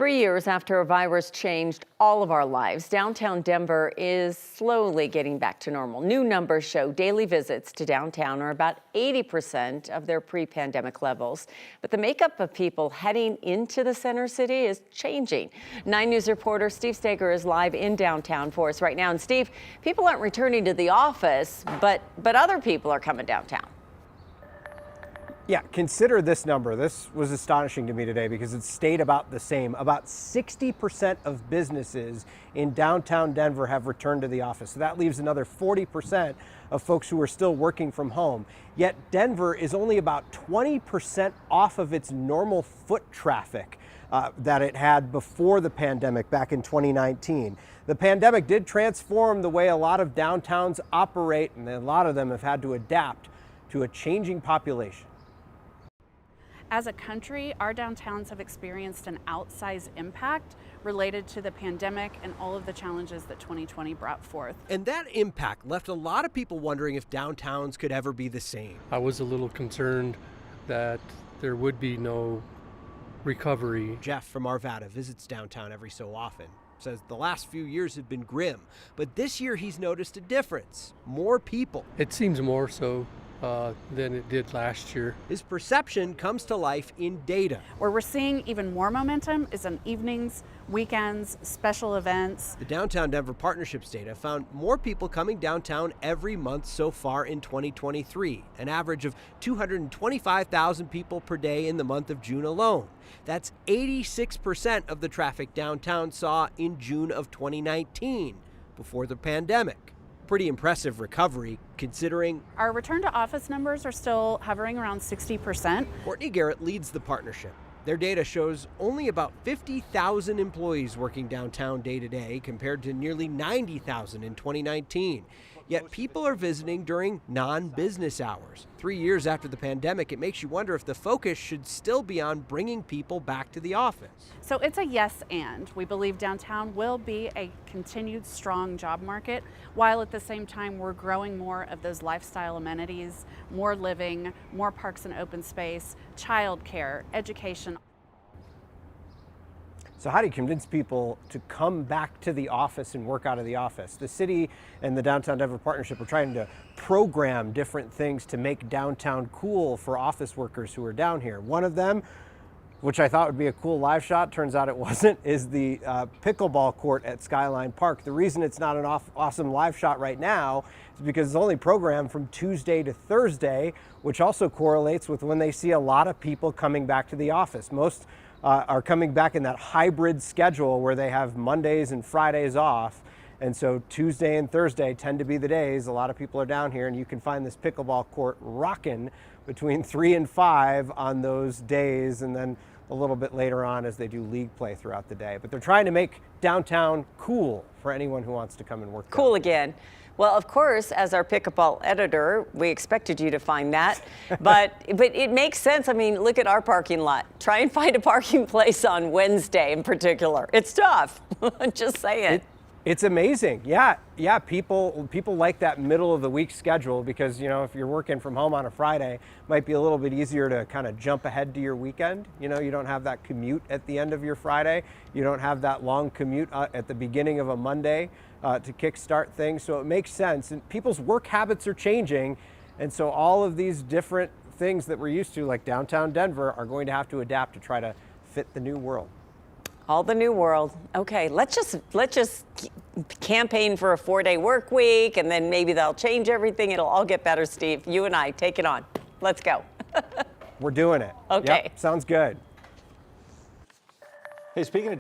3 years after a virus changed all of our lives, downtown Denver is slowly getting back to normal. New numbers show daily visits to downtown are about 80% of their pre-pandemic levels. But the makeup of people heading into the center city is changing. 9 News reporter Steve Steger is live in downtown for us right now. And Steve, people aren't returning to the office, but other people are coming downtown. Yeah, consider this number. This was astonishing to me today because it stayed about the same. About 60% of businesses in downtown Denver have returned to the office. So that leaves another 40% of folks who are still working from home. Yet Denver is only about 20% off of its normal foot traffic that it had before the pandemic back in 2019. The pandemic did transform the way a lot of downtowns operate, and a lot of them have had to adapt to a changing population. As a country, our downtowns have experienced an outsized impact related to the pandemic and all of the challenges that 2020 brought forth. And that impact left a lot of people wondering if downtowns could ever be the same. I was a little concerned that there would be no recovery. Jeff from Arvada visits downtown every so often. Says the last few years have been grim, but this year he's noticed a difference. More people. It seems more so than it did last year. His perception comes to life in data. Where we're seeing even more momentum is on evenings, weekends, special events. The Downtown Denver Partnerships data found more people coming downtown every month so far in 2023, an average of 225,000 people per day in the month of June alone. That's 86% of the traffic downtown saw in June of 2019, before the pandemic. Pretty impressive recovery considering our return to office numbers are still hovering around 60%. Courtney Garrett leads the partnership. Their data shows only about 50,000 employees working downtown day to day compared to nearly 90,000 in 2019. Yet people are visiting during non-business hours. 3 years after the pandemic, it makes you wonder if the focus should still be on bringing people back to the office. So it's a yes and. We believe downtown will be a continued strong job market, while at the same time we're growing more of those lifestyle amenities, more living, more parks and open space, childcare, education. So how do you convince people to come back to the office and work out of the office? The city and the Downtown Denver Partnership are trying to program different things to make downtown cool for office workers who are down here. One of them, which I thought would be a cool live shot, turns out it wasn't, is the pickleball court at Skyline Park. The reason it's not an awesome live shot right now is because it's only programmed from Tuesday to Thursday, which also correlates with when they see a lot of people coming back to the office. Most are coming back in that hybrid schedule where they have Mondays and Fridays off. And so Tuesday and Thursday tend to be the days a lot of people are down here, and you can find this pickleball court rocking between 3 and 5 on those days, and then a little bit later on as they do league play throughout the day. But they're trying to make downtown cool for anyone who wants to come and work. Cool again. Well, of course, as our pickleball editor, we expected you to find that, but it makes sense. I mean, look at our parking lot. Try and find a parking place on Wednesday in particular. It's tough. Just saying. It's amazing. Yeah. People like that middle of the week schedule because, you know, if you're working from home on a Friday, it might be a little bit easier to kind of jump ahead to your weekend. You know, you don't have that commute at the end of your Friday. You don't have that long commute at the beginning of a Monday to kickstart things. So it makes sense. And people's work habits are changing. And so all of these different things that we're used to, like downtown Denver, are going to have to adapt to try to fit the new world. All the new world. Okay, let's just campaign for a 4-day work week, and then maybe they'll change everything. It'll all get better, Steve. You and I, take it on. Let's go. We're doing it. Okay. Yep, sounds good. Hey, speaking of